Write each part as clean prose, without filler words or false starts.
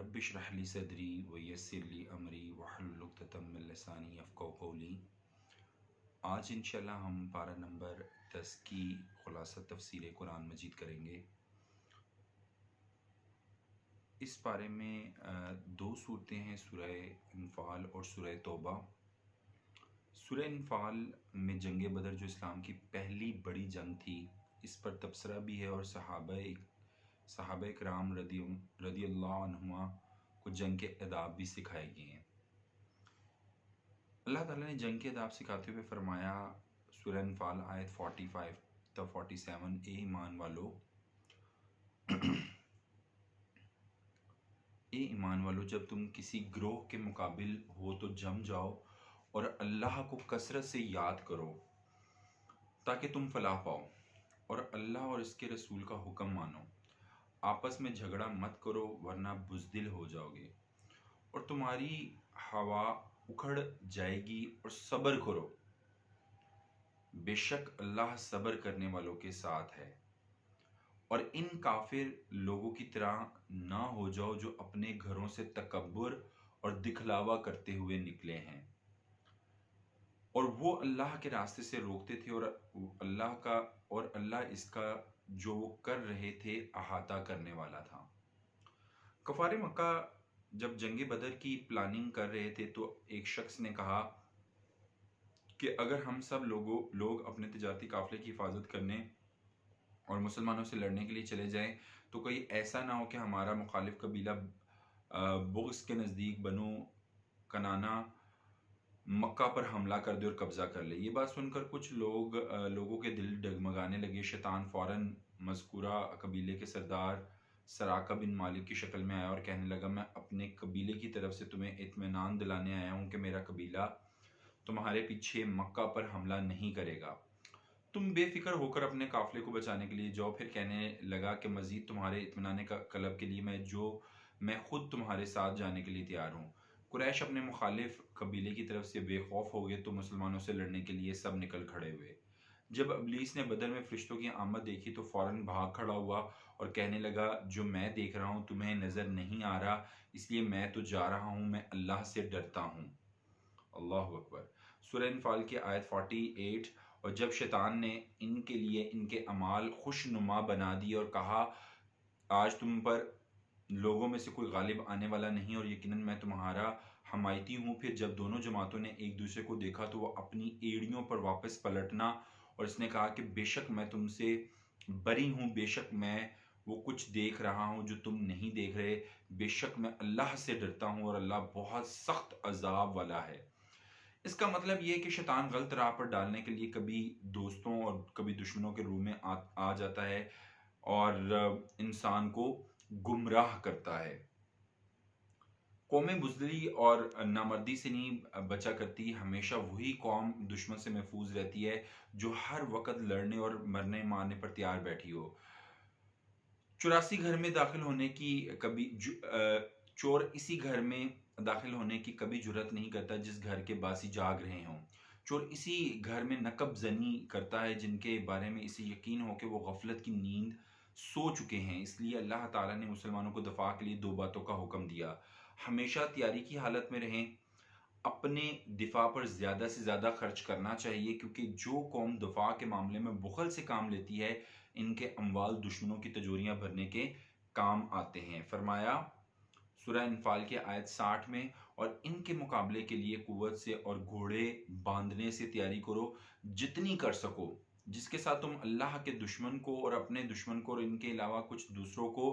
रब्बिश रह ली सदरी व यस्सिर ली अमरी वहलुल उक़दतम मिन लिसानी यफ़क़हू क़ौली। आज इंशाल्लाह हम पारा नंबर 10 की खुलासा तफ़सीर कुरान मजीद करेंगे। इस पारे में दो सूरतें हैं, सूरह इन्फ़ाल और सूरह तौबा। सूरह इन्फ़ाल में जंग बदर जो इस्लाम की पहली बड़ी जंग थी, इस पर तबसरा भी है और सहाबा किराम रदियल्लाहु अन्हुमा को जंग के अदाब भी सिखाए गए हैं। अल्लाह ताला ने जंग के अदाब सिखाते हुए फरमाया, सूरह इन्फ़ाल आयत 45 तक 47, ए ईमान वालो जब तुम किसी ग्रोह के मुकाबिल हो तो जम जाओ और अल्लाह को कसरत से याद करो ताकि तुम फलाह पाओ, और अल्लाह और इसके रसूल का हुक्म मानो। आपस में झगड़ा मत करो वरना बुज़दिल हो जाओगे और तुम्हारी हवा उखड़ जाएगी, और सब्र करो, बेशक अल्लाह सब्र करने वालों के साथ है। और इन काफिर लोगों की तरह ना हो जाओ जो अपने घरों से तकब्बुर और दिखलावा करते हुए निकले हैं, और वो अल्लाह के रास्ते से रोकते थे, और अल्लाह इसका जो वो कर रहे थे अहाता करने वाला था। कफारे मक्का जब जंग बदर की प्लानिंग कर रहे थे तो एक शख्स ने कहा कि अगर हम सब लोग अपने तिजारती काफिले की हिफाजत करने और मुसलमानों से लड़ने के लिए चले जाएं तो कोई ऐसा ना हो कि हमारा मुखालिफ कबीला बुग़्ज़ के नज़दीक बनु कनाना मक्का पर हमला कर दे और कब्ज़ा कर ले। ये बात सुनकर कुछ लोगों के दिल डगमगाने लगे। शैतान फ़ौरन मज़कूरा कबीले के सरदार सराका बिन मालिक की शक्ल में आया और कहने लगा, मैं अपने कबीले की तरफ से तुम्हें इत्मीनान दिलाने आया हूँ कि मेरा कबीला तुम्हारे पीछे मक्का पर हमला नहीं करेगा। तुम बेफिक्र होकर अपने काफिले को बचाने के लिए जाओ। फिर कहने लगा कि मजीद तुम्हारे इत्मीनान का कलब के लिए मैं खुद तुम्हारे साथ जाने के लिए तैयार हूँ। कुरैश अपने मुखालिफ कबीले की तरफ से बेखौफ हो गए तो मुसलमानों से लड़ने के लिए सब निकल खड़े हुए। जब इब्लीस ने बदर में फरिश्तों की आमद देखी तो फौरन भाग खड़ा हुआ और कहने लगा, जो मैं देख रहा हूँ तुम्हें नजर नहीं आ रहा, इसलिए मैं तो जा रहा हूँ, मैं अल्लाह से डरता हूँ। अल्लाहु अकबर। सूरह इन्फाल की आयत 48। और जब शैतान ने इनके लिए इनके अमाल खुशनुमा बना दिए और कहा, आज तुम पर लोगों में से कोई गालिब आने वाला नहीं और यकीनन मैं तुम्हारा हमायती हूँ। फिर जब दोनों जमातों ने एक दूसरे को देखा तो वो अपनी एड़ियों पर वापस पलटना, और इसने कहा कि बेशक मैं तुमसे बरी हूँ, बेशक मैं वो कुछ देख रहा हूँ जो तुम नहीं देख रहे, बेशक मैं अल्लाह से डरता हूँ और अल्लाह बहुत सख्त अजाब वाला है। इसका मतलब ये है कि शैतान गलत राह पर डालने के लिए कभी दोस्तों और कभी दुश्मनों के रूप में आ जाता है और इंसान को गुमराह करता है। कौमें बुज़दिली और नामर्दी से नहीं बचा करती, हमेशा वही कौम दुश्मन से महफूज रहती है जो हर वक्त लड़ने और मरने मारने पर तैयार बैठी हो। 84 घर में दाखिल होने की चोर इसी घर में दाखिल होने की कभी जुर्रत नहीं करता जिस घर के बासी जाग रहे हों। चोर इसी घर में नकब जनी करता है जिनके बारे में इसे यकीन हो कि वो गफलत की नींद सो चुके हैं। इसलिए अल्लाह ताला ने मुसलमानों को दफा के लिए दो बातों का हुक्म दिया। हमेशा तैयारी की हालत में रहें, अपने दिफा पर ज़्यादा से ज़्यादा खर्च करना चाहिए, क्योंकि जो कौम दफा के मामले में बुखल से काम लेती है, इनके अमवाल दुश्मनों की तिजोरियां भरने के काम आते हैं। फरमाया सूरह इन्फाल के आयत 60 में, और इनके मुकाबले के लिए कुव्वत से और घोड़े बांधने से तैयारी करो जितनी कर सको, जिसके साथ तुम अल्लाह के दुश्मन को और अपने दुश्मन को और इनके अलावा कुछ दूसरों को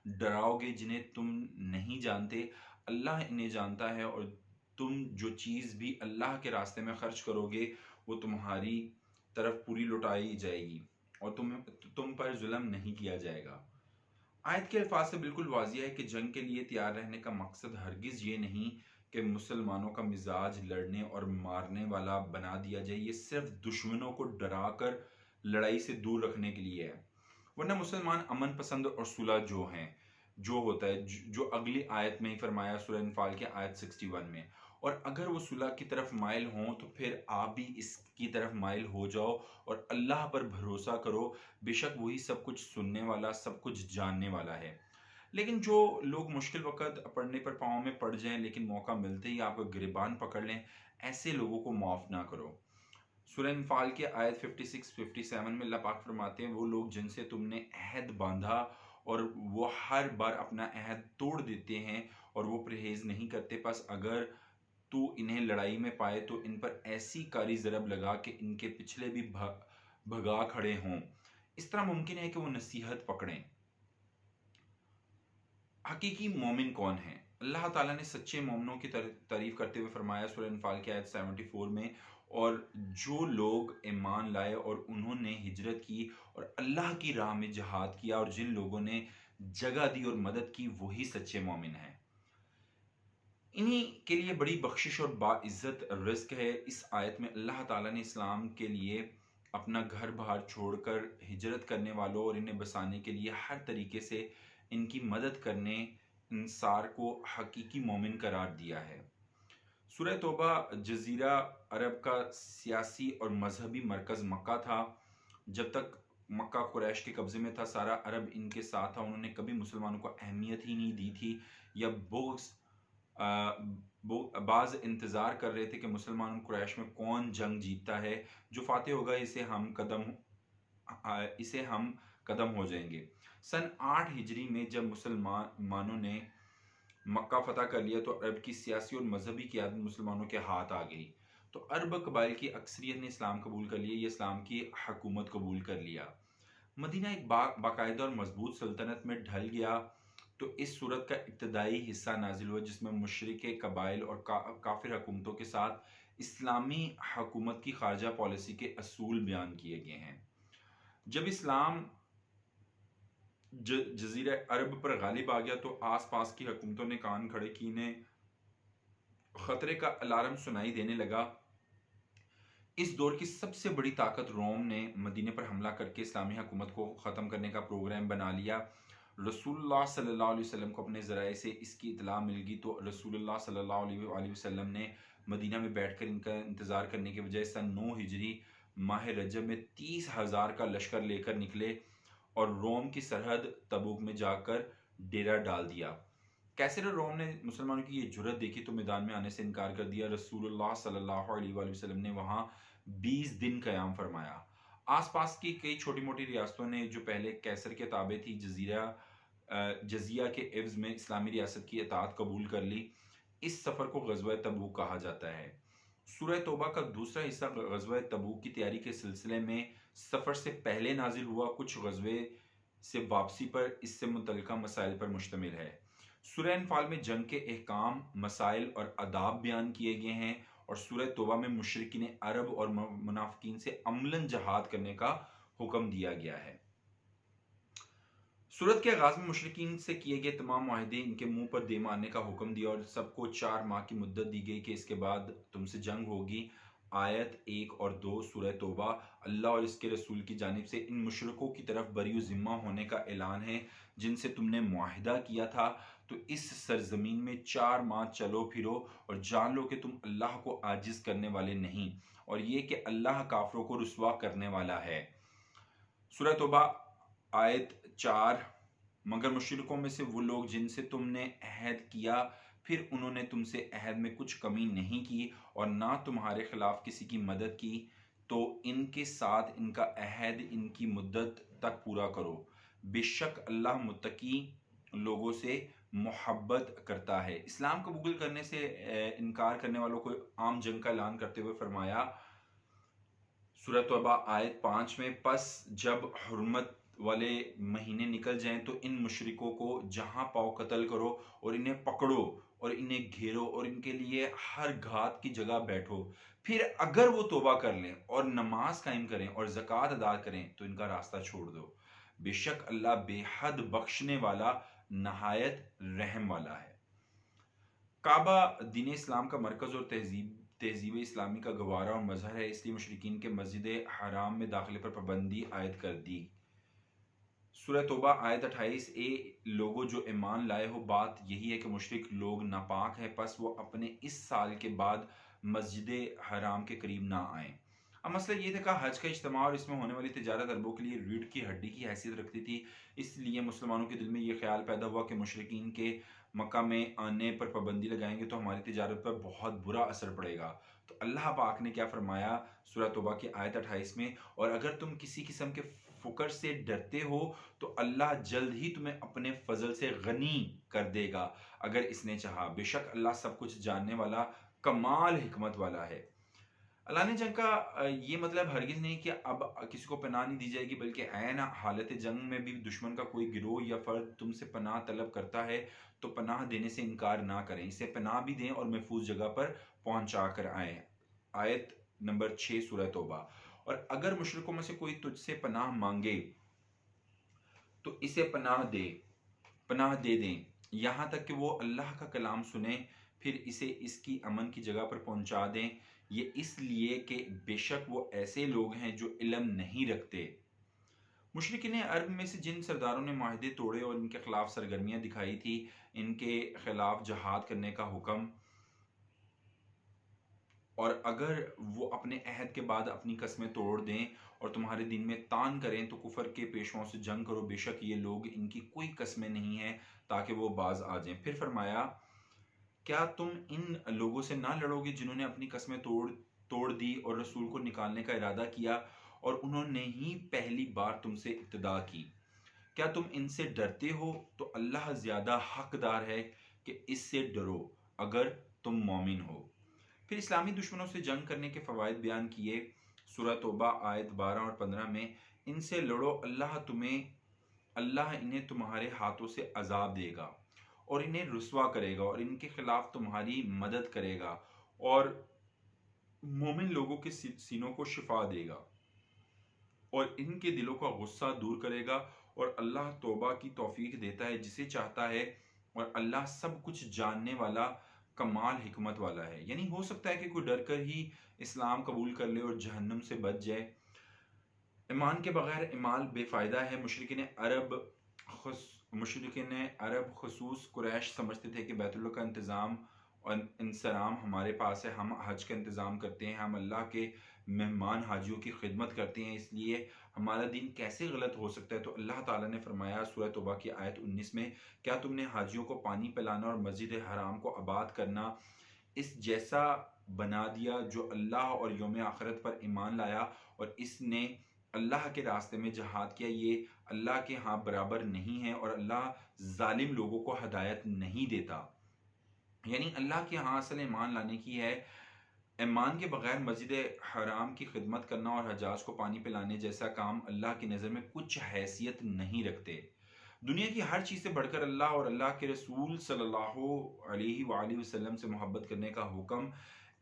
डराओगे जिन्हें तुम नहीं जानते। अल्लाह इन्हें जानता है, और तुम जो चीज़ भी अल्लाह के रास्ते में खर्च करोगे वो तुम्हारी तरफ पूरी लौटाई जाएगी और तुम पर जुल्म नहीं किया जाएगा। आयत के अल्फाज से बिल्कुल वाज़िह है कि जंग के लिए तैयार रहने का मकसद हरगिज़ ये नहीं कि मुसलमानों का मिजाज लड़ने और मारने वाला बना दिया जाए। ये सिर्फ दुश्मनों को डरा कर लड़ाई से दूर रखने के लिए है। वरना मुसलमान अमन पसंद और सुलह जो होता है, जो अगली आयत में ही फरमाया सूरह अनफाल के आयत 61 में। और अगर वो सुलह की तरफ माइल हों तो फिर आप भी इसकी तरफ माइल हो जाओ और अल्लाह पर भरोसा करो, बेशक वही सब कुछ सुनने वाला, सब कुछ जानने वाला है। लेकिन जो लोग मुश्किल वक़्त पड़ने पर पाँव में पड़ जाएँ लेकिन मौका मिलते ही आपका गिरबान पकड़ लें, ऐसे लोगों को माफ़ ना करो। सूरह अनफ़ाल की आयत 56-57 में अल्लाह पाक फरमाते हैं, वो लोग जिनसे तुमने अहद बाँधा और वो हर बार अपना अहद तोड़ देते हैं और वो परहेज़ नहीं करते, बस अगर तू इन्हें लड़ाई में पाए तो इन पर ऐसी कारी ज़रब लगा कि इनके पिछले भी भगा खड़े हों। इस तरह मुमकिन है कि वो नसीहत पकड़ें। हकीकी मोमिन कौन है? अल्लाह ताला ने सच्चे मोमिनों की तारीफ करते हुए फरमाया सूरह अनफाल की आयत 74 में, और जो लोग ईमान लाए और उन्होंने हिजरत की और अल्लाह की राह में जिहाद किया और जिन लोगों ने जगह दी और मदद की, वही सच्चे मोमिन हैं। इन्हीं के लिए बड़ी बख्शिश और बाइज्जत रिज़्क है। इस आयत में अल्लाह ताला ने इस्लाम के लिए अपना घर-बार छोड़कर हिजरत करने वालों और इन्हें बसाने के लिए हर तरीके से इनकी मदद करने इंसार को हकीकी मोमिन करार दिया है। सूरह तौबा जज़ीरा अरब का सियासी और मज़हबी मरकज़ मक्का था। जब तक मक्का कुरैश के कब्ज़े में था, सारा अरब इनके साथ था। उन्होंने कभी मुसलमानों को अहमियत ही नहीं दी थी या बुग़्ज़ वो बाज़ इंतज़ार कर रहे थे कि मुसलमान कुरैश में कौन जंग जीतता है, जो फ़ातिह होगा इसे हम कदम हो जाएंगे। सन 8 हिजरी में जब मुसलमानों ने मक्का फ़तह कर लिया तो अरब की सियासी और मजहबी क़यादत मुसलमानों के हाथ आ गई। तो अरब कबाइल की अक्सरियत ने इस्लाम कबूल कर लिया, ये इस्लाम की हकूमत कबूल कर लिया। मदीना एक बाकायदा और मजबूत सल्तनत में ढल गया। तो इस सूरत का इब्तदाई हिस्सा नाजिल हुआ जिसमें मुशरिके कबाइल और काफिर हुकूमतों के साथ इस्लामी हुकूमत की खारजा पॉलिसी के असूल बयान किए गए हैं। जब इस्लाम जजीरा अरब पर गालिब आ गया तो आसपास की हुकूमतों ने कान खड़े किए, इन्हें खतरे का अलार्म सुनाई देने लगा। इस दौर की सबसे बड़ी ताकत रोम ने मदीने पर हमला करके इस्लामी हुकूमत को ख़त्म करने का प्रोग्राम बना लिया। रसूलुल्लाह सल्लल्लाहु अलैहि वसल्लम को अपने ज़राए से इसकी इतला मिल गई तो रसूलुल्लाह सल्लल्लाहु अलैहि वसल्लम ने मदीना में बैठकर इनका इंतज़ार करने के बजाय सन 9 हिजरी माह रजब में 30,000 का लश्कर लेकर निकले और रोम की सरहद तबूक में जाकर डेरा डाल दिया। कैसर रोम ने मुसलमानों की ये जुर्रत देखी तो मैदान में आने से इनकार कर दिया। रसूलुल्लाह सल्लल्लाहु अलैहि वसल्लम ने वहां 20 दिन क़याम फरमाया। आसपास की कई छोटी मोटी रियासतों ने जो पहले कैसर के ताबे थी, जजिया के एवज में इस्लामी रियासत की इताअत कबूल कर ली। इस सफ़र को ग़ज़वा तबूक कहा जाता है। सूरह तौबा का दूसरा हिस्सा ग़ज़वा तबूक की तैयारी के सिलसिले में सफ़र से पहले नाजिल हुआ, कुछ ग़ज़वे से वापसी पर इससे मुतल्लिक़ा मसाइल पर मुश्तमिल है। सूरह अनफाल में जंग के अहकाम, मसाइल और आदाब बयान किए गए हैं और सूरह तौबा में मुशरिकीन अरब और मुनाफिकीन से अमलन जहाद करने का हुक्म दिया गया है। सूरत के आगाज में मुशरिकीन से किए गए तमाम मुआहदे, इनके मुंह पर दे मारने का हुक्म दिया और सबको 4 माह की मुद्दत दी गई कि इसके बाद तुमसे जंग होगी। आयत 1 और 2 सूरह तौबा। अल्लाह और इसके रसूल की जानिब से इन मुशरिकों की तरफ बरी ज़िम्मा होने का ऐलान है जिनसे तुमने मुआहिदा किया था। तो इस सरजमीन में 4 माह चलो फिरो और जान लो कि तुम अल्लाह को आजिज़ करने वाले नहीं, और ये कि अल्लाह काफिरों को रुसवा करने वाला है। सूरह तौबा आयत 4। मगर मुशरिकों में से वो लोग जिनसे तुमने अहद किया, फिर उन्होंने तुमसे अहद में कुछ कमी नहीं की और ना तुम्हारे खिलाफ किसी की मदद की, तो इनके साथ इनका अहद इनकी मुद्दत तक पूरा करो। बेशक अल्लाह मुत्तकी लोगों से मोहब्बत करता है। इस्लाम कबूल करने से इनकार करने वालों को आम जंग का ऐलान करते हुए फरमाया सूरह तौबा आयत 5 में, पस जब हुर्मत वाले महीने निकल जाएं तो इन मुशरिकों को जहां पाओ कत्ल करो और इन्हें पकड़ो और इन्हें घेरो और इनके लिए हर घात की जगह बैठो। फिर अगर वो तौबा कर लें और नमाज कायम करें और ज़कात अदा करें तो इनका रास्ता छोड़ दो। बेशक अल्लाह बेहद बख्शने वाला, नहायत रहम वाला है। काबा दीन इस्लाम का मरकज़ और तहजीब इस्लामी का गवारा और मजहर है, इसलिए मुशरिकीन के मस्जिद हराम में दाखिले पर पाबंदी आयद कर दी। सूरह तौबा आयत 28। लोगों जो ईमान लाए हो, बात यही है कि मुशरिक लोग नापाक है, बस वो अपने इस साल के बाद मस्जिद हराम के करीब ना आएं। अब मसला ये था कि हज का इज्तिमा और इसमें होने वाली तिजारत अरबों के लिए रीढ़ की हड्डी की हैसियत रखती थी। इसलिए मुसलमानों के दिल में ये ख्याल पैदा हुआ कि मुशरिकीन के मक्का में आने पर पाबंदी लगाएंगे तो हमारी तिजारत पर बहुत बुरा असर पड़ेगा। तो अल्लाह पाक ने क्या फरमाया सूरह तौबा की आयत 28 में, और अगर तुम किसी किस्म के फुकर से डरते हो तो अल्लाह जल्द ही तुम्हें अपने फजल से गनी कर देगा अगर इसने चाहा। बेशक अल्लाह सब कुछ जानने वाला, कमाल हिकमत वाला है। अल्लाह ने जंग का ये मतलब हरगिज़ नहीं कि अब किसी को पनाह नहीं दी जाएगी, बल्कि ऐन हालत जंग में भी दुश्मन का कोई गिरोह या फ़र्द तुमसे पनाह तलब करता है तो पनाह देने से इनकार ना करें, इसे पनाह भी दें और महफूज जगह पर पहुंचा कर आएँ। आयत नंबर 6 सूरह तौबा। और अगर मुशरिकों में से कोई तुझसे पनाह मांगे तो इसे पनाह दे दें, यहाँ तक कि वो अल्लाह का कलाम सुने, फिर इसे इसकी अमन की जगह पर पहुंचा दें। ये इसलिए कि बेशक वो ऐसे लोग हैं जो इल्म नहीं रखते। मुशरिकीन अरब में से जिन सरदारों ने माहदे तोड़े और इनके खिलाफ सरगर्मियां दिखाई थी, इनके खिलाफ जहाद करने का हुक्म, और अगर वो अपने अहद के बाद अपनी कस्में तोड़ दें और तुम्हारे दिन में तान करें तो कुफर के पेशवाओं से जंग करो, बेशक ये लोग इनकी कोई कस्में नहीं हैं ताकि वो बाज आ जाएं। फिर फरमाया, क्या तुम इन लोगों से ना लड़ोगे जिन्होंने अपनी कस्में तोड़ दी और रसूल को निकालने का इरादा किया और उन्होंने ही पहली बार तुमसे इब्तिदा की। क्या तुम इनसे डरते हो तो अल्लाह ज्यादा हकदार है कि इससे डरो अगर तुम मोमिन हो। फिर इस्लामी दुश्मनों से जंग करने के फवायद बयान किए। सूरह तौबा आयत 12 और 15 में, इनसे लड़ो, अल्लाह इन्हें तुम्हारे हाथों से अजाब देगा और इन्हें रुस्वा करेगा और इनके खिलाफ तुम्हारी मदद करेगा और मोमिन लोगों के सीनों को शिफा देगा और इनके दिलों का गुस्सा दूर करेगा। और अल्लाह तौबा की तौफीक देता है जिसे चाहता है और अल्लाह सब कुछ जानने वाला, कमाल हिकमत वाला है। यानी हो सकता है कि कोई डर कर ही इस्लाम कबूल कर ले और जहन्नम से बच जाए। ईमान के बगैर ईमान बेफ़ायदा है। मुशरिकीन अरब खसूस कुरैश समझते थे कि बैतुल्लाह का इंतज़ाम और इंसराम हमारे पास है, हम हज का इंतज़ाम करते हैं, हम अल्लाह के मेहमान हाजियों की खिदमत करते हैं, इसलिए हमारा दिन कैसे गलत हो सकता है। तो अल्लाह ताला ने फरमाया सूरह तौबा की आयत 19 में, क्या तुमने हाजियों को पानी पिलाना और मस्जिद हराम को आबाद करना इस जैसा बना दिया जो अल्लाह और यौम आखिरत पर ईमान लाया और इसने अल्लाह के रास्ते में जहाद किया, ये अल्लाह के यहाँ बराबर नहीं है और अल्लाह जालिम लोगों को हदायत नहीं देता। यानी अल्लाह के यहाँ असल ईमान लाने की है। ईमान के बगैर मस्जिद हराम की खिदमत करना और हजाज को पानी पिलाने जैसा काम अल्लाह की नज़र में कुछ हैसियत नहीं रखते। दुनिया की हर चीज़ से बढ़कर अल्लाह और अल्लाह के रसूल सल्लल्लाहु अलैहि वसल्लम से मोहब्बत करने का हुक्म।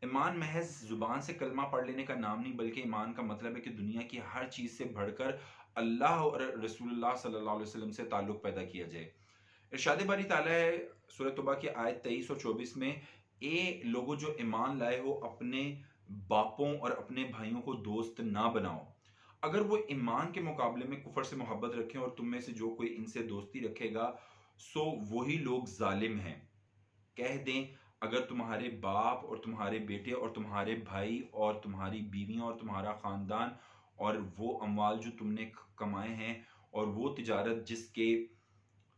ईमान महज ज़ुबान से कलमा पढ़ लेने का नाम नहीं, बल्कि ईमान का मतलब है कि दुनिया की हर चीज़ से बढ़कर अल्लाह और रसूलुल्लाह सल्लल्लाहु अलैहि वसल्लम से ताल्लुक़ पैदा किया जाए। इरशाद बारी ताला है सूरह तौबा की आयत 23 और 24 में, ए लोगों जो ईमान लाए हो, अपने बापों और अपने भाइयों को दोस्त ना बनाओ। अगर वो ईमान के मुकाबले में कुफर से मोहब्बत रखें और तुम में से जो कोई इनसे दोस्ती रखेगा सो वही लोग जालिम हैं। कह दें, अगर तुम्हारे बाप और तुम्हारे बेटे और तुम्हारे भाई और तुम्हारी बीवियां और तुम्हारा खानदान और वो अमवाल जो तुमने कमाए हैं और वो तिजारत जिसके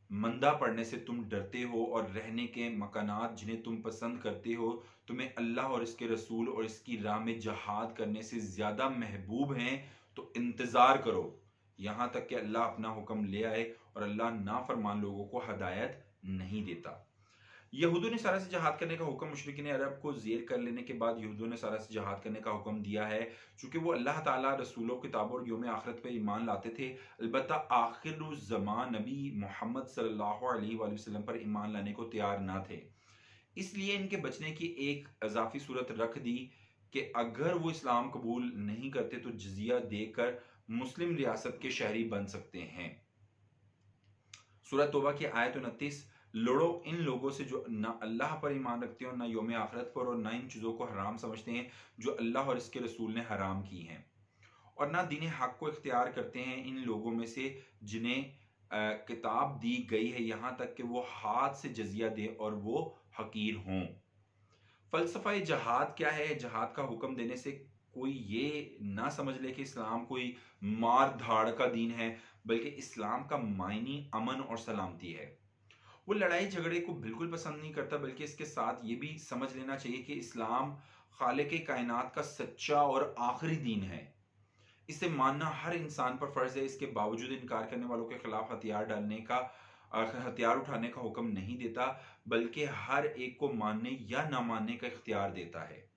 मंदा पड़ने से तुम डरते हो और रहने के मकानात जिन्हें तुम पसंद करते हो, तुम्हें अल्लाह और इसके रसूल और इसकी राह में जहाद करने से ज़्यादा महबूब हैं, तो इंतज़ार करो यहाँ तक कि अल्लाह अपना हुक्म ले आए और अल्लाह नाफरमान लोगों को हदायत नहीं देता। यहूदियों ने सारा से जहाद करने का हुक्म मुशरिकीन अरब को ज़ेर कर लेने के बाद यहूदियों ने सारा से जहाद करने का हुक्म दिया है, चूँकि वो अल्लाह ताला, रसूलों, किताबों और यौम आखिरत पे ईमान लाते थे। अलबत्ता आखिरुज़्ज़मान नबी मोहम्मद सल्लल्लाहु अलैहि वसल्लम पर ईमान लाने को तैयार ना थे। इसलिए इनके बचने की एक इजाफी सूरत रख दी कि अगर वो इस्लाम कबूल नहीं करते तो जजिया देकर मुस्लिम रियासत के शहरी बन सकते हैं। सूरह तौबा की आयत 29, लड़ो इन लोगों से जो ना अल्लाह पर ईमान रखते हैं और ना यौम आखिरत पर और ना इन चीज़ों को हराम समझते हैं जो अल्लाह और इसके रसूल ने हराम की हैं, और ना दीन हक को इख्तियार करते हैं इन लोगों में से जिन्हें किताब दी गई है, यहाँ तक कि वो हाथ से जजिया दे और वो हकीर हों। फ़लसफ़ा जहाद क्या है? जहाद का हुक्म देने से कोई ये ना समझ ले कि इस्लाम कोई मार धाड़ का दीन है, बल्कि इस्लाम का मायने अमन और सलामती है। वो लड़ाई झगड़े को बिल्कुल पसंद नहीं करता, बल्कि इसके साथ ये भी समझ लेना चाहिए कि इस्लाम खालिक कायनात का सच्चा और आखिरी दीन है। इसे मानना हर इंसान पर फर्ज है। इसके बावजूद इनकार करने वालों के खिलाफ हथियार उठाने का हुक्म नहीं देता, बल्कि हर एक को मानने या ना मानने का इख्तियार देता है।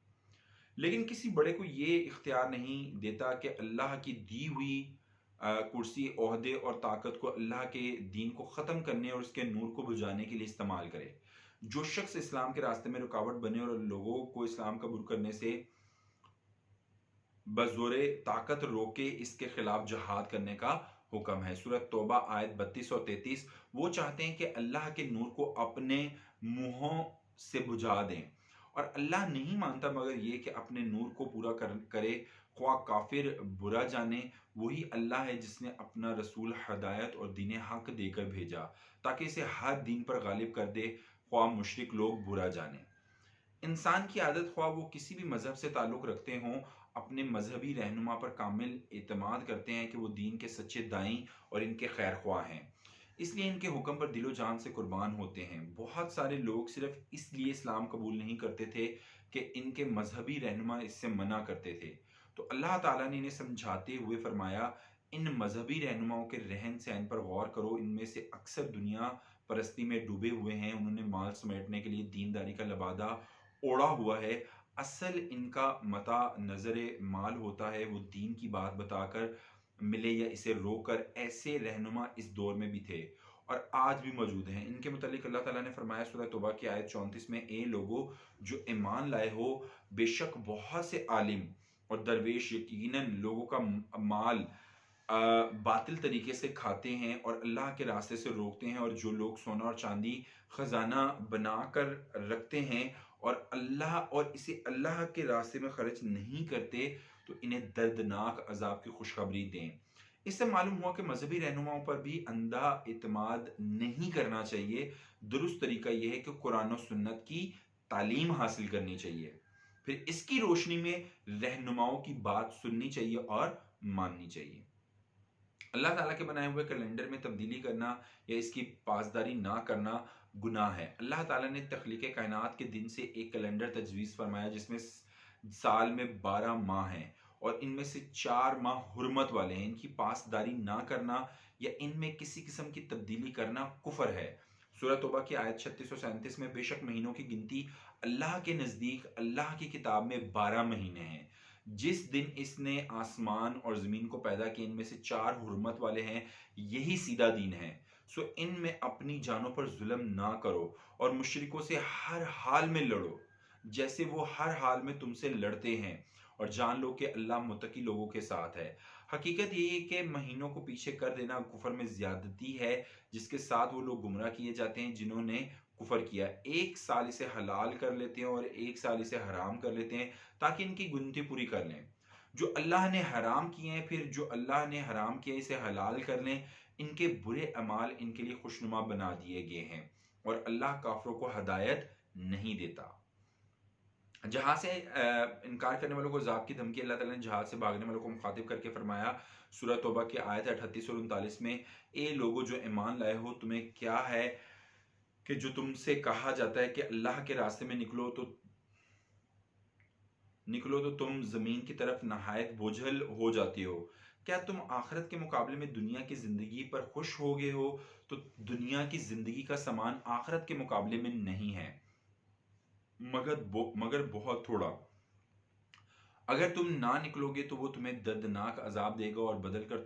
लेकिन किसी बड़े को ये इख्तियार नहीं देता कि अल्लाह की दी हुई कुर्सी, ओहदे और ताकत को अल्लाह के दीन को ख़त्म करने और उसके नूर को बुझाने के लिए इस्तेमाल करे। जो शख्स इस्लाम के रास्ते में रुकावट बने और लोगों को इस्लाम कबूल करने से बज़ोरे ताकत रोके, इसके खिलाफ जहाद करने का हुक्म है। सूरत तौबा आयत 32 और 33। वो चाहते हैं कि अल्लाह के नूर को अपने मुंहों से बुझा दें, और अल्लाह नहीं मानता मगर ये कि अपने नूर को पूरा करे, ख्वाह काफिर बुरा जाने। वही अल्लाह है जिसने अपना रसूल हदायत और दीन हक देकर भेजा, ताकि इसे हर दीन पर गालिब कर दे, ख्वाह मुशरिक लोग बुरा जाने। इंसान की आदत, ख्वाह वो किसी भी मजहब से ताल्लुक़ रखते हों, अपने मजहबी रहनुमा पर कामिल एतमाद करते हैं कि वो दीन के सच्चे दाई और इनके खैर ख्वाह हैं, इसलिए इनके हुक्म पर दिलो जान से कुर्बान होते हैं। बहुत सारे लोग सिर्फ इसलिए इस्लाम कबूल नहीं करते थे कि इनके मजहबी रहनुमा इससे मना करते थे। तो अल्लाह ताला ने इन्हें समझाते हुए फरमाया, इन मजहबी रहनुमाओं के रहन सहन पर गौर करो। इनमें से अक्सर दुनिया परस्ती में डूबे हुए हैं। उन्होंने माल समेटने के लिए दीनदारी का लबादा ओढ़ा हुआ है। असल इनका मता नजरे माल होता है। वो दीन की बात बताकर मिले या इसे रोकर, ऐसे रहनुमा इस दौर में भी थे और आज भी मौजूद हैं। इनके मुतालिक अल्लाह ताला ने फरमाया सूरह तौबा की आयत 34 में, ए लोगो जो ईमान लाए हो, बेशक बहुत से आलिम और दरवेश यकीनन लोगों का माल बातिल तरीके से खाते हैं और अल्लाह के रास्ते से रोकते हैं, और जो लोग सोना और चांदी खजाना बनाकर रखते हैं और इसे अल्लाह के रास्ते में खर्च नहीं करते, तो इन्हें दर्दनाक अजाब की खुशखबरी दें। इससे मालूम हुआ कि मजहबी रहनुमाओं पर भी अंधा इत्माद नहीं करना चाहिए। दुरुस्त तरीका यह है कि कुरान और सुन्नत की तालीम हासिल करनी चाहिए, फिर इसकी रोशनी में रहनुमाओं की बात सुननी चाहिए और माननी चाहिए। अल्लाह ताला के बनाए हुए कैलेंडर में तब्दीली करना या इसकी पासदारी ना करना गुनाह है। अल्लाह ताला ने तख्लीक कायनात के दिन से एक कैलेंडर तजवीज़ फरमाया जिसमें साल में 12 माह हैं और इनमें से 4 माह हुर्मत वाले हैं। इनकी पासदारी ना करना या इनमें किसी किस्म की तब्दीली करना कुफर है। सूरह तौबा की आयत 36 और 37 में, बेशक महीनों की गिनती अल्लाह के नज़दीक अल्लाह की किताब में 12 महीने हैं। जिस दिन इसने आसमान और ज़मीन को पैदा किया, इनमें से 4 हुर्मत वाले हैं। यही सीधा दीन है। सो इनमें अपनी जानों पर जुल्म ना करो और मुशरिकों से हर हाल में लड़ो जैसे वो हर हाल में तुमसे लड़ते हैं, और जान लो कि अल्लाह मुत्तकी लोगों के साथ है। हकीकत यही है कि महीनों को पीछे कर देना कुफर में ज्यादती है, जिसके साथ वो लोग गुमराह किए जाते हैं जिन्होंने कुफर किया। एक साल इसे हलाल कर लेते हैं और एक साल इसे हराम कर लेते हैं ताकि इनकी गिनती पूरी कर लें। जो अल्लाह ने हराम किए हैं, फिर जो अल्लाह ने हराम किया इसे हलाल कर लें। इनके बुरे अमाल इनके लिए खुशनुमा बना दिए गए हैं और अल्लाह काफरों को हदायत नहीं देता। जहां से इनकार करने वालों को अज़ाब की धमकी अल्लाह ताला ने जहाज से भागने वालों को मुखातिब करके फरमाया सूरह तौबा की आयत 38 और 39 में, ए लोगो जो ईमान लाए हो, तुम्हें क्या है कि जो तुमसे कहा जाता है कि अल्लाह के रास्ते में निकलो तो तुम जमीन की तरफ नहायत बोझल हो जाती हो। क्या तुम आखिरत के मुकाबले में दुनिया की जिंदगी पर खुश हो गए हो? तो दुनिया की जिंदगी का सामान आखिरत के मुकाबले में नहीं है, मगर बहुत थोड़ा। अगर तुम ना निकलोगे तो वो तुम्हें दर्दनाक अजाब देगा और बदल कर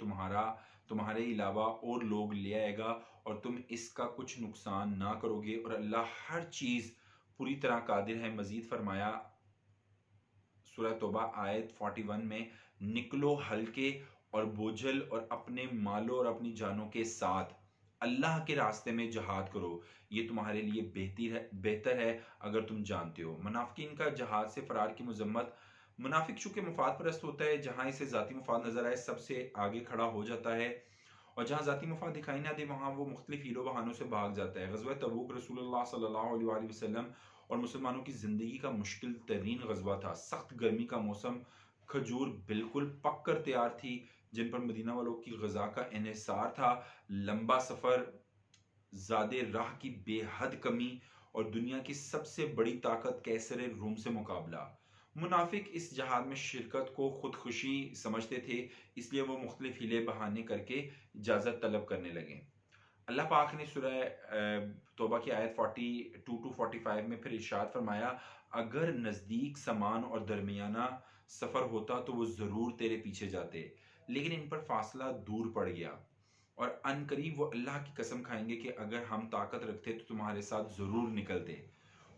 तुम्हारे अलावा और लोग ले आएगा, और तुम इसका कुछ नुकसान ना करोगे, और अल्लाह हर चीज पूरी तरह कादिर है। मजीद फरमाया सूरह तौबा आयत 41 में, निकलो हल्के और बोझल और अपने मालों और अपनी जानों के साथ अल्लाह के रास्ते में जहाद करो, ये तुम्हारे लिए बेहतर है अगर तुम जानते हो। मुनाफिकीन का जहाद से फरार की मजम्मत। मुनाफिक चूंकि मुफाद परस्त होता है, जहां इसे जाती मुफाद नजर आए सबसे आगे खड़ा हो जाता है, और जहां जाती मुफाद दिखाई ना दे वहां वो मुख्तलिफ हीलो बहानों से भाग जाता है। ग़ज़वा तबूक रसूलुल्लाह सल्लल्लाहु अलैहि वसल्लम और मुसलमानों की ज़िंदगी का मुश्किल तरीन ग़ज़वा था। सख्त गर्मी का मौसम खजूर बिल्कुल पक कर तैयार थी, जिन पर मदीना वालों की ग़िज़ा का इन्हिसार था। लंबा सफ़र, ज़्यादे राह की बेहद कमी और दुनिया की सबसे बड़ी ताकत कैसर रूम से मुकाबला। मुनाफिक इस जहाद में शिरकत को खुदकुशी समझते थे, इसलिए वो मुख्तलिफ हीले बहाने करके इजाज़त तलब करने लगे। अल्लाह पाक ने सूरह तौबा की आयत 42 टू 45 में फिर इरशाद फरमाया, अगर नज़दीक समान और दरमियाना सफ़र होता तो वो ज़रूर तेरे पीछे जाते, लेकिन इन पर फासला दूर पड़ गया और अनकरीब वो अल्लाह की कसम खाएंगे कि अगर हम ताकत रखते तो तुम्हारे साथ ज़रूर निकलते।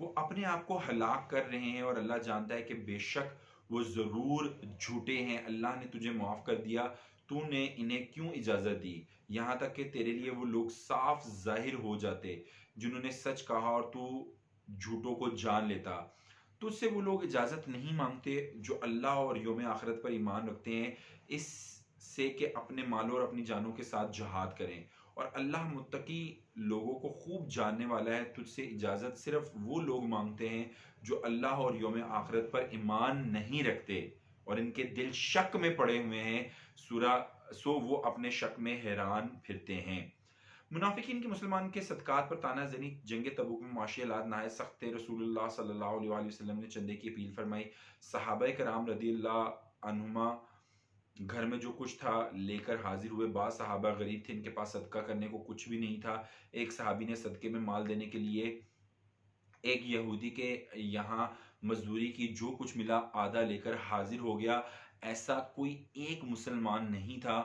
वो अपने आप को हलाक कर रहे हैं और अल्लाह जानता है कि बेशक वो ज़रूर झूठे हैं। अल्लाह ने तुझे माफ़ कर दिया, तूने इन्हें क्यों इजाज़त दी? यहाँ तक कि तेरे लिए वो लोग साफ ज़ाहिर हो जाते, जिन्होंने सच कहा और तू झूठों को जान लेता। तुझसे वो लोग इजाज़त नहीं मांगते जो अल्लाह और यौम आखिरत पर ईमान रखते हैं, इससे कि अपने मालों और अपनी जानों के साथ जहाद करें। और अल्लाह मुत्तकी लोगों को खूब जानने वाला है। तुझसे इजाज़त सिर्फ वो लोग मांगते हैं जो अल्लाह और यौम आखिरत पर ईमान नहीं रखते और इनके दिल शक में पड़े हुए हैं। सूरा सो वो अपने शक में हैरान फिरते हैं। मुनाफिकीन के मुसलमान के सदकात पर तानाजनी। जंग तबूक में माशी हालात नहायत सख्त थे। रसूलुल्लाह सल्लल्लाहु अलैहि वसल्लम ने चंदे की अपील फरमाई। सहाबा कराम रदियल्लाहु अन्हुमा घर में जो कुछ था लेकर हाजिर हुए। बाद सहाबा गरीब थे, इनके पास सदका करने को कुछ भी नहीं था। एक सहाबी ने सदके में माल देने के लिए एक यहूदी के यहाँ मजदूरी की, जो कुछ मिला आधा लेकर हाजिर हो गया। ऐसा कोई एक मुसलमान नहीं था,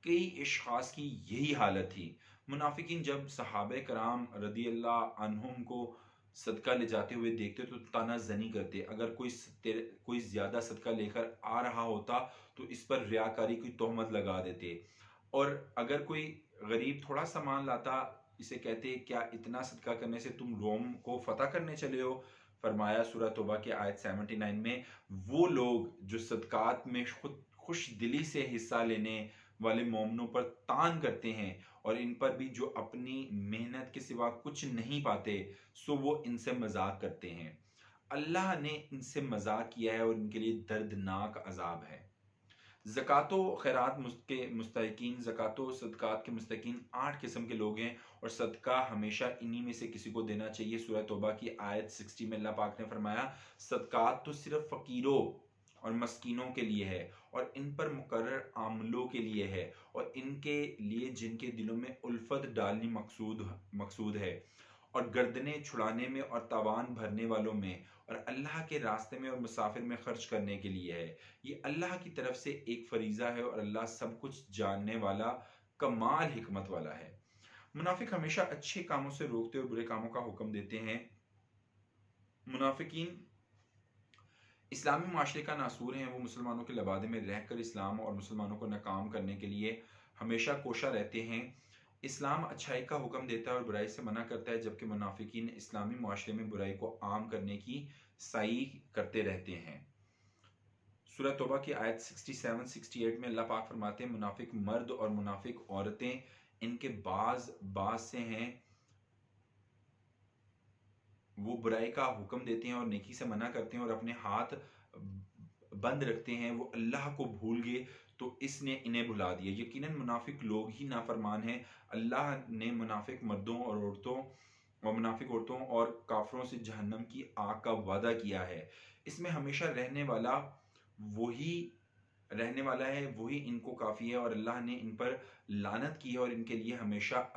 कई अशखास की यही हालत थी। मुनाफिकीन जब सहाबे कराम रदी अल्लाह अन्हुम को सदका ले जाते हुए देखते तो ताना जनी करते। अगर कोई ज्यादा सदका लेकर आ रहा होता तो इस पर रियाकारी की तोहमत लगा देते, और अगर कोई गरीब थोड़ा सामान लाता, इसे कहते क्या इतना सदका करने से तुम रोम को फतह करने चले हो? फरमाया सूरह तौबा की आयत 79 में, वो लोग जो सदकात में खुद खुश दिली से हिस्सा लेने वाले मोमनों पर तान करते हैं और इन पर भी जो अपनी मेहनत के सिवा कुछ नहीं पाते, सो वो इनसे मजाक करते हैं। अल्लाह ने इनसे मजाक किया है और इनके लिए दर्दनाक अजाब है। ज़कातो खैरात के मुस्तहिकीन, ज़कातो सदक़ात के मुस्तहिकीन 8 किस्म के लोग हैं और सदका हमेशा इन्हीं में से किसी को देना चाहिए। सूरह तौबा की आयत 60 में अल्लाह पाक ने फरमाया, सदक़ात तो सिर्फ फ़कीरों और मस्कीनों के लिए है और इन पर मुकर्रर आमलों के लिए है और इनके लिए जिनके दिलों में उल्फत डालनी मकसूद मकसूद है, और गर्दनें छुड़ाने में और तावान भरने वालों में और अल्लाह के रास्ते में और मुसाफिर में खर्च करने के लिए है। ये अल्लाह की तरफ से एक फरीज़ा है और अल्लाह सब कुछ जानने वाला, कमाल हिकमत वाला है। मुनाफिक हमेशा अच्छे कामों से रोकते और बुरे कामों का हुक्म देते हैं। मुनाफिकीन इस्लामी माशरे का नासूर हैं। वो मुसलमानों के लबादे में रहकर इस्लाम और मुसलमानों को नाकाम करने के लिए हमेशा कोशा रहते हैं। इस्लाम अच्छाई का हुक्म देता है और बुराई से मना करता है, जबकि मुनाफिकीन इस्लामी माशरे में बुराई को आम करने की सई करते रहते हैं। सूरह तौबा की आयत 67-68 में अल्लाह पाक फरमाते हैं, मुनाफिक मर्द और मुनाफिक औरतें इनके बाज बाज से हैं। वो बुराई का हुक्म देते हैं और नेकी से मना करते हैं और अपने हाथ बंद रखते हैं। वो अल्लाह को भूल गए तो इसने इन्हें भुला दिया। यकीनन मुनाफिक लोग ही नाफरमान हैं। अल्लाह ने मुनाफिक मर्दों और मुनाफिक औरतों और काफरों से जहन्नम की आग का वादा किया है। इसमें हमेशा वही रहने वाला है, वही इनको काफ़ी है और अल्लाह ने इन पर लानत की है और इनके लिए हमेशा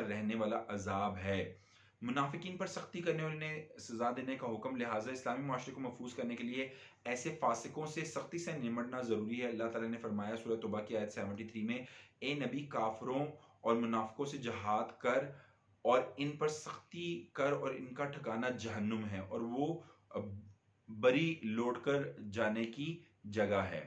रहने वाला अजाब है। मुनाफिकीन पर सख्ती करने और इन्हें सजा देने का हुक्म, लिहाजा इस्लामी माशरे को महफूज करने के लिए ऐसे फासिकों से सख्ती से निमटना ज़रूरी है। अल्लाह ताला ने फरमाया सूरह तौबा की आयत 73 में, ए नबी काफरों और मुनाफिकों से जहाद कर और इन पर सख्ती कर और इनका ठिकाना जहन्नुम है और वो बरी लौट कर जाने की जगह है।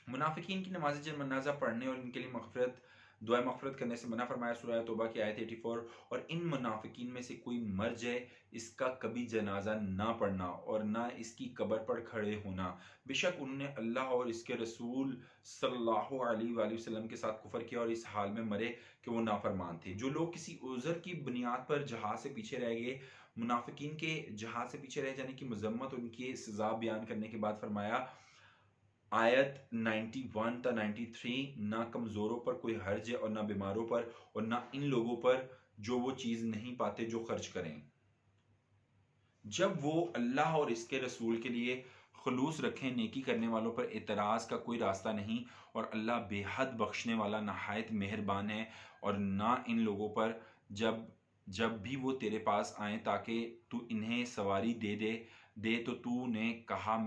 मुनाफिकीन की नमाज जनाजा पढ़ने और इनके लिए मगफिरत दुआ मग़फ़िरत करने से मना फरमाया, सूरह तौबा की आयत 84। और इन मुनाफ़िकीन में से कोई मर जाए, इसका कभी जनाजा ना पढ़ना और ना इसकी कब्र पर खड़े होना। बेशक उन्होंने अल्लाह और इसके रसूल सल्लल्लाहु अलैहि वसल्लम के साथ कुफ़र किया और इस हाल में मरे कि वो नाफरमान थे। जो लोग किसी उज़र की बुनियाद पर जहाज़ से पीछे रह गए, मुनाफिकीन के जहाज़ से पीछे रह जाने की मज़म्मत, उनकी सज़ा बयान करने के बाद फरमाया, आयत 91 ta 93, ना कमज़ोरों पर कोई हर्ज है और ना बीमारों पर और ना इन लोगों पर जो वो चीज़ नहीं पाते जो खर्च करें। जब वो अल्लाह और इसके रसूल के लिए खलूस रखें, नेकी करने वालों पर एतराज़ का कोई रास्ता नहीं और अल्लाह बेहद बख्शने वाला नहायत मेहरबान है। और ना इन लोगों पर जब जब भी वो तेरे पास आएँ ताकि तू इन्हें सवारी दे तो तूने कहा,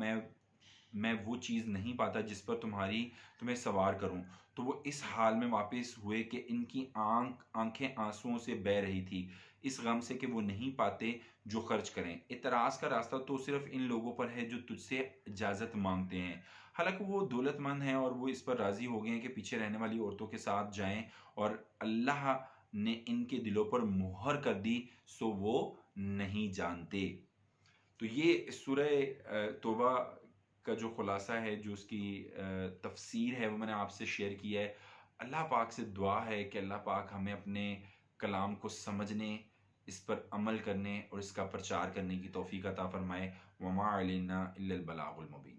मैं वो चीज़ नहीं पाता जिस पर तुम्हें सवार करूं। तो वो इस हाल में वापस हुए कि इनकी आंखें आंसुओं से बह रही थी, इस गम से कि वो नहीं पाते जो खर्च करें। इतराज का रास्ता तो सिर्फ इन लोगों पर है जो तुझसे इजाज़त मांगते हैं। हालांकि वो दौलतमंद हैं और वो इस पर राज़ी हो गए हैं कि पीछे रहने वाली औरतों के साथ जाएं, और अल्लाह ने इनके दिलों पर मुहर कर दी, सो वो नहीं जानते। तो ये सूरह तौबा का जो खुलासा है, जो उसकी तफसीर है, वो मैंने आपसे शेयर किया है। अल्लाह पाक से दुआ है कि अल्लाह पाक हमें अपने कलाम को समझने, इस पर अमल करने और इसका प्रचार करने की तौफीक अता फरमाए। वमा अलैना इल्लल बलागुल मुबीन।